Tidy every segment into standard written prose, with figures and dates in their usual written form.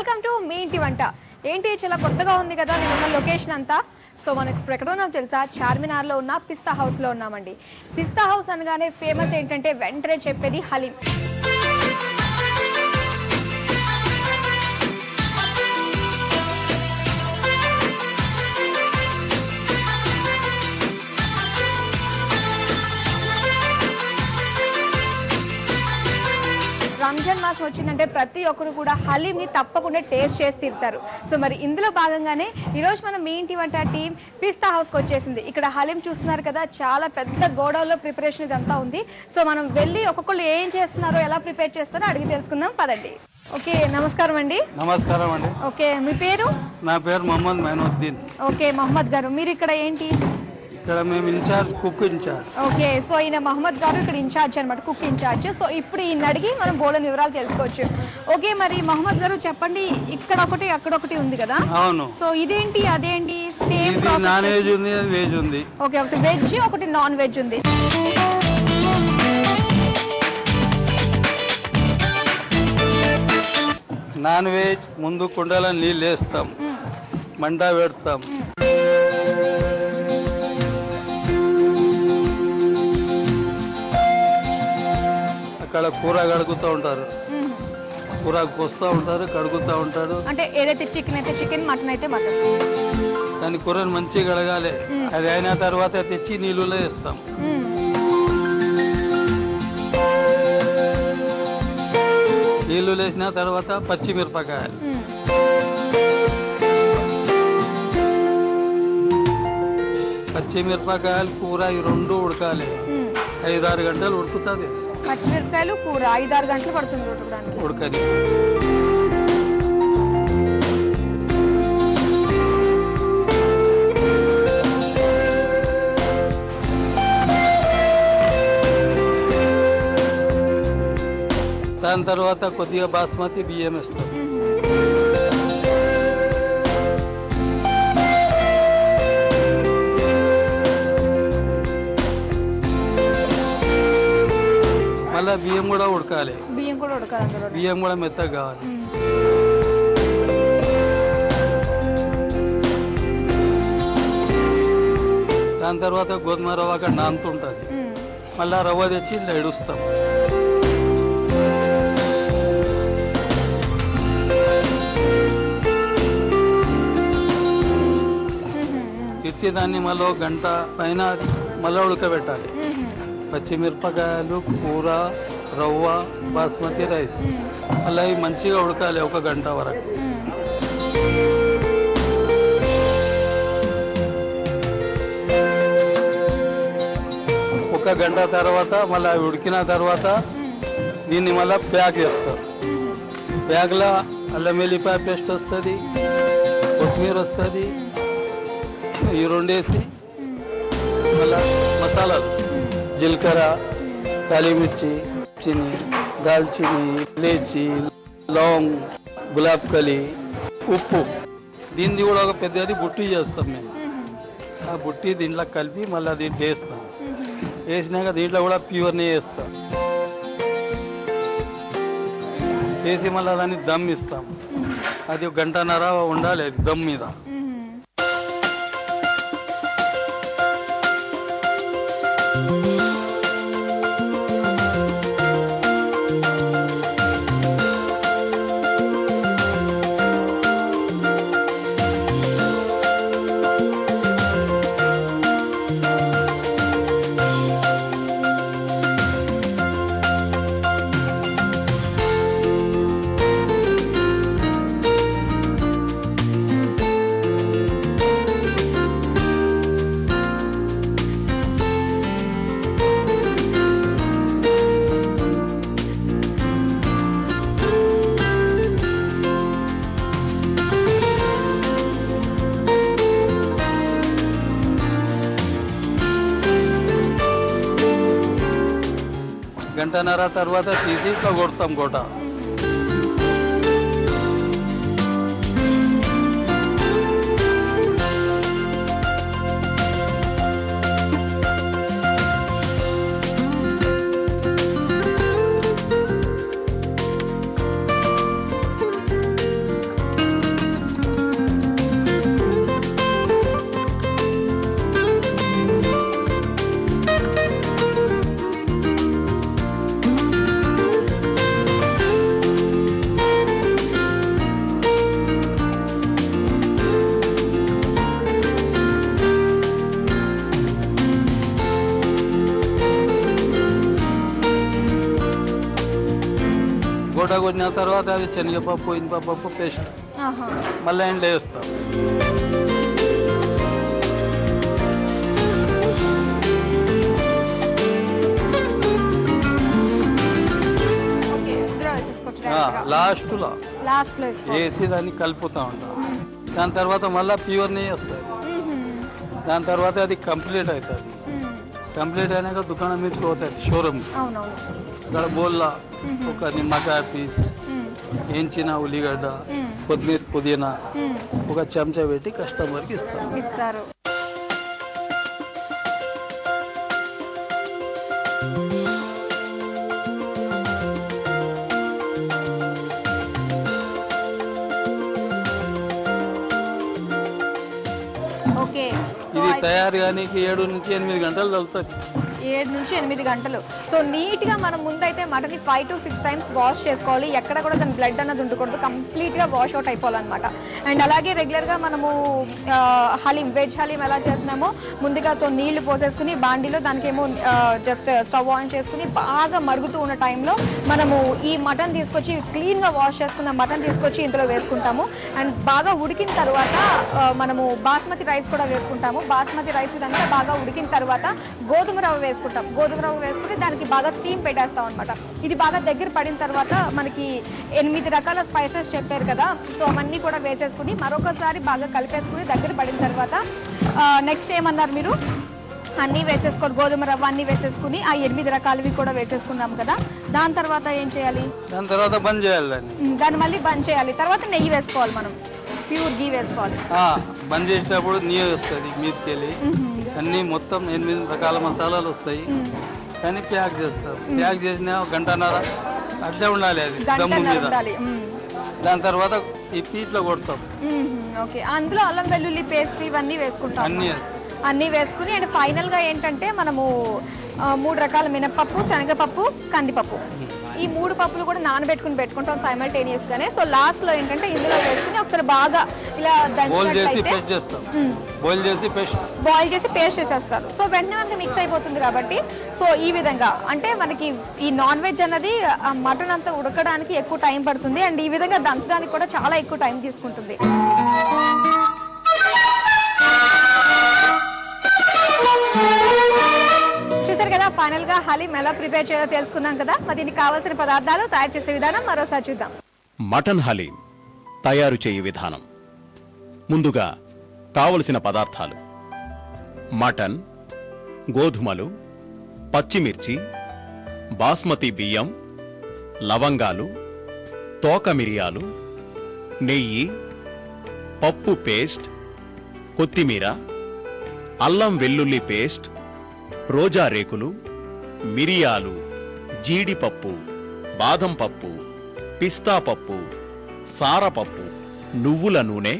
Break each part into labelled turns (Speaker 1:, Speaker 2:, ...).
Speaker 1: Welcome to me ఇంటి వంట. ఏంటి చాలా కొత్తగా ఉంది కదా నేనున్న లొకేషన్ అంతా. సో మనకు ఇప్పుడు ఎక్కడ ఉన్నాం తెలుసా? చార్మినార్లో ఉన్న పిస్తా హౌస్లో ఉన్నామండి. పిస్తా హౌస్ అనగానే ఫేమస్ ఏంటంటే వెంటనే చెప్పేది హలీం. రంజాన్ మాసం వచ్చిందంటే ప్రతి ఒక్కరు కూడా హలీంని తప్పకుండా టేస్ట్ చేసి తీరుతారు. సో మరి ఇందులో భాగంగానే ఈరోజు మనం మీ ఇంటి వంట టీం పిస్తా హౌస్కి వచ్చేసింది. ఇక్కడ హలీం చూస్తున్నారు కదా, చాలా పెద్ద గోడౌన్లో ప్రిపరేషన్ ఇదంతా ఉంది. సో మనం వెళ్ళి ఒక్కొక్కరు ఏం చేస్తున్నారో ఎలా ప్రిపేర్ చేస్తారో అడిగి తెలుసుకుందాం పదండి. ఓకే, నమస్కారం అండి.
Speaker 2: నమస్కారం అండి.
Speaker 1: ఓకే, మీ పేరు?
Speaker 2: నా పేరు మొహమ్మద్ మైనుద్దీన్.
Speaker 1: ఓకే మహమ్మద్ గారు, మీరు ఇక్కడ ఏంటి?
Speaker 2: ఇక్కడ మేము in charge, cook in charge.
Speaker 1: Okay, so ఈయన మహమ్మద్ గారు ఇక్కడ ఇన్ఛార్జ్ అనమాట, కుక్ ఇన్ఛార్జ్. సో ఇప్పుడు ఈయన అడిగి మనం బోలెని వివరాలు తెలుసుకోవచ్చు. ఓకే, మరి మహమ్మద్ గారు చెప్పండి, ఇక్కడ ఒకటి అక్కడ ఒకటి ఉంది కదా?
Speaker 2: అవును.
Speaker 1: సో ఇదేంటి అదేంటి? సేమ్
Speaker 2: నాన్ వెజ్ ఉంది, వెజ్ ఉంది.
Speaker 1: ఓకే, ఒకటి వెజ్ ఒకటి నాన్ వెజ్ ఉంది.
Speaker 2: నాన్ వెజ్ ముందు కుండలో నీళ్ళు వేస్తాం, మంట పెడతాం. అక్కడ కూర కడుగుతూ ఉంటారు, కూర కోస్తూ ఉంటారు, కడుగుతూ ఉంటారు.
Speaker 1: అంటే ఏదైతే చికెన్ అయితే చికెన్, మటన్ అయితే మటన్.
Speaker 2: దాని కూరని మంచిగా కడగాలి. అది అయిన తర్వాత తెచ్చి నీళ్ళలో వేస్తాం. నీళ్ళు వేసిన తర్వాత పచ్చిమిరపకాయలు, పచ్చిమిరపకాయలు కూర ఈ రెండు ఉడకాలి. 5-6 గంటలు ఉడుకుతుంది.
Speaker 1: పచ్చిమిరపకాయలు కూర 5-6 గంటలు పడుతుంది
Speaker 2: ఉడకని. దాని తర్వాత కొద్దిగా బాస్మతి బియ్యం వేస్తాం. మళ్ళీ బియ్యం కూడా ఉడకాలి. బియ్యం కూడా మెత్తగా కావాలి. దాని తర్వాత గోధుమ రవ్వ అక్కడ నానుతుంటుంది. మళ్ళీ రవ్వ తెచ్చి ఇలా ఇడుస్తాం. ఇచ్చి దాన్ని మళ్ళీ 1 గంట పైన మళ్ళీ ఉడకబెట్టాలి. పచ్చిమిరపకాయలు, కూర, రవ్వ, బాస్మతి రైస్ మళ్ళీ అవి మంచిగా ఉడకాలి 1 గంట వరకు. ఒక గంట తర్వాత మళ్ళీ అవి ఉడికిన తర్వాత దీన్ని మళ్ళీ ప్యాక్ చేస్తారు. ప్యాక్లో అల్లం వెల్లిపాయ పేస్ట్ వస్తుంది, కొత్తిమీర వస్తుంది. ఈ రెండేసి మళ్ళీ మసాలాలు జీలకర్ర, కాళీమిర్చి, చిని, దాల్చిని, ఇలాచి, లవంగ్, గులాబ్ కలి, ఉప్పు. దీన్ని కూడా ఒక పెద్దది బుట్టి చేస్తాం మేము. ఆ బుట్టి దీంట్లో కలిపి మళ్ళీ దీంట్లో వేస్తాం. వేసినాక దీంట్లో కూడా ప్యూర్ని వేస్తాం. వేసి మళ్ళీ దాన్ని దమ్ ఇస్తాం. అది 1 గంటన్నర ఉండాలి దమ్ మీద. గంటన్నర తర్వాత తీసి ఇట్లా కొడతాం కోట. గోడ కొట్టిన తర్వాత అది శనగపప్పు ఇనుపపప్పు పేస్ట్
Speaker 1: ఆహా.
Speaker 2: మళ్ళీ ఎండ్లో వేస్తాం.
Speaker 1: ఓకే, ఇందులో వేసేసుకోవచ్చు డైరెక్ట్గా.
Speaker 2: లాస్ట్లో
Speaker 1: లాస్ట్లో వేసుకోవాలి.
Speaker 2: వేసి దాన్ని కలుపుతూ ఉంటాం. దాని తర్వాత మళ్ళీ ప్యూర్ నెయ్యి వస్తుంది. దాని తర్వాత అది కంప్లీట్ అవుతుంది. కంప్లీట్ అయినాక దుకాణం మీదకి పోతుంది షోరూమ్.
Speaker 1: అవునవును.
Speaker 2: ఇక్కడ బోల్లా ఒక నిమ్మకాయ పీస్, వేయించిన ఉల్లిగడ్డ, కొత్తిమీర, పుదీనా ఒక చెంచా పెట్టి కస్టమర్కి
Speaker 1: ఇస్తారు. ఓకే,
Speaker 2: ఇది తయారు కానీ 7 నుంచి 8 గంటలు తగ్గుతుంది.
Speaker 1: 7 నుంచి 8 గంటలు. సో నీట్గా మనం ముందైతే మటన్ని 5 to 6 times వాష్ చేసుకోవాలి. ఎక్కడ కూడా దాని బ్లడ్ అన్నది ఉండకూడదు. కంప్లీట్గా వాష్ అవుట్ అయిపోవాలన్నమాట. అండ్ అలాగే రెగ్యులర్గా మనము హలీం, వెజ్ హలీం ఎలా చేస్తున్నామో ముందుగా సో నీళ్లు పోసేసుకుని బాండీలో దానికేమో జస్ట్ స్టవ్ ఆన్ చేసుకుని బాగా మరుగుతూ ఉన్న టైంలో మనము ఈ మటన్ తీసుకొచ్చి క్లీన్గా వాష్ చేసుకున్న మటన్ తీసుకొచ్చి ఇందులో వేసుకుంటాము. అండ్ బాగా ఉడికిన తర్వాత మనము బాస్మతి రైస్ కూడా వేసుకుంటాము. బాస్మతి రైస్ ఇదంతా బాగా ఉడికిన తర్వాత గోధుమ రవ్వ వేసుకుంటాం. గోధుమ రవ్వ వేసుకుని దానికి బాగా స్టీమ్ పెట్టేస్తాం అనమాట. ఇది బాగా దగ్గర పడిన తర్వాత మనకి 8 రకాల స్పైసెస్ చెప్పారు కదా, సో అవన్నీ కూడా వేసేసుకుని మరొకసారి బాగా కలిపేసుకుని దగ్గర పడిన తర్వాత నెక్స్ట్ ఏమన్నారు మీరు? అన్నీ వేసేసుకొని గోధుమ రవ్వ అన్నీ వేసేసుకుని ఆ 8 రకాలవి కూడా వేసేసుకున్నాం కదా. దాని తర్వాత ఏం చేయాలి?
Speaker 2: దాని తర్వాత బంద్ చేయాలి.
Speaker 1: దాన్ని మళ్ళీ బంద్ చేయాలి. తర్వాత నెయ్యి వేసుకోవాలి, మనం ప్యూర్ గీ వేసుకోవాలి.
Speaker 2: బంద్ చేసేటప్పుడు నెయ్యి వస్తుంది మీదకెళ్ళి. అన్నీ మొత్తం 8 రకాల మసాలాలు వస్తాయి. కానీ ప్యాక్ చేస్తారు. ప్యాక్ చేసిన 1 గంటన్నర అట్లే ఉండాలి అది దమ్ము మీద. దాని తర్వాత ఈ పీట్లో కొడతాం.
Speaker 1: ఓకే, అందులో అల్లం వెల్లుల్లి పేస్ట్ ఇవన్నీ వేసుకుంటాం. అన్నీ వేసుకుని అండ్ ఫైనల్గా ఏంటంటే మనము 3 రకాల మినప్పప్పు, శనగపప్పు, కందిపప్పు, ఈ 3 పప్పులు కూడా నానబెట్టుకుని పెట్టుకుంటాం సైమల్టేనియస్గానే. సో లాస్ట్లో ఏంటంటే ఇందులో వేసుకుని ఒకసారి బాగా ఇలా బాయిల్ చేసి పేస్ట్ చేసేస్తారు. సో వెంటనే మనకి మిక్స్ అయిపోతుంది కాబట్టి సో ఈ విధంగా అంటే మనకి ఈ నాన్ వెజ్ అన్నది మటన్ అంతా ఉడకడానికి ఎక్కువ టైం పడుతుంది. అండ్ ఈ విధంగా దంచడానికి కూడా చాలా ఎక్కువ టైం తీసుకుంటుంది. చూసారు కదా, ఫైనల్ గా హలీం ఎలా ప్రిపేర్ చేయాలో తెలుసుకున్నాం కదా. మరి దీనికి కావాల్సిన పదార్థాలు, తయారు చేసే విధానం మరోసారి చూద్దాం.
Speaker 3: మటన్ హలీం తయారు చేయు విధానం. ముందుగా కావలసిన పదార్థాలు: మటన్, గోధుమలు, పచ్చిమిర్చి, బాస్మతి బియ్యం, లవంగాలు, తోక మిరియాలు, నెయ్యి, పప్పు పేస్ట్, కొత్తిమీర, అల్లం వెల్లుల్లి పేస్ట్, రోజా రేకులు, మిరియాలు, జీడిపప్పు, బాదం పప్పు, పిస్తా పప్పు, సారపప్పు, నువ్వుల నూనె,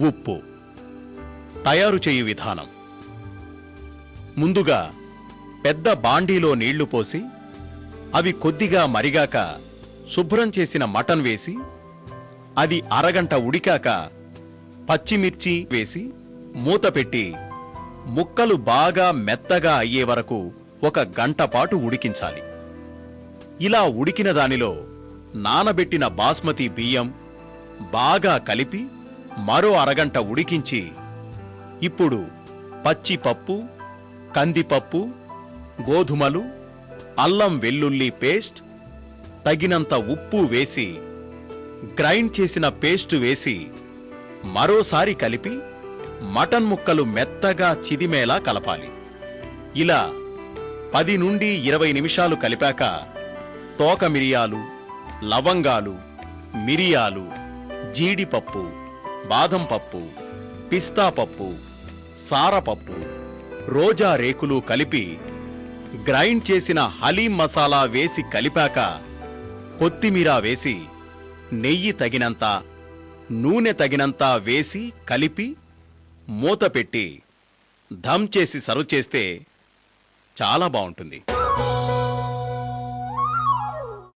Speaker 3: ఉప్పు. తయారు చేయు విధానం: ముందుగా పెద్ద బాండీలో నీళ్లు పోసి అవి కొద్దిగా మరిగాక శుభ్రం చేసిన మటన్ వేసి అది అరగంట ఉడికాక పచ్చిమిర్చి వేసి మూత పెట్టి ముక్కలు బాగా మెత్తగా అయ్యే వరకు 1 గంట పాటు ఉడికించాలి. ఇలా ఉడికిన దానిలో నానబెట్టిన బాస్మతి బియ్యం బాగా కలిపి మరో అరగంట ఉడికించి ఇప్పుడు పచ్చి పప్పు, కందిపప్పు, గోధుమలు, అల్లం వెల్లుల్లి పేస్ట్, తగినంత ఉప్పు వేసి గ్రైండ్ చేసిన పేస్టు వేసి మరోసారి కలిపి మటన్ ముక్కలు మెత్తగా చిదిమేలా కలపాలి. ఇలా 10 నుండి 20 నిమిషాలు కలిపాక తోక మిరియాలు, లవంగాలు, మిరియాలు, జీడిపప్పు, బాదం పప్పు, పిస్తా పప్పు, సారపప్పు, రోజా రేకులు కలిపి గ్రైండ్ చేసిన హలీం మసాలా వేసి కలిపాక కొత్తిమీర వేసి నెయ్యి తగినంత, నూనె తగినంత వేసి కలిపి మూత పెట్టి ధమ్ చేసి సర్వ్ చేస్తే చాలా బాగుంటుంది.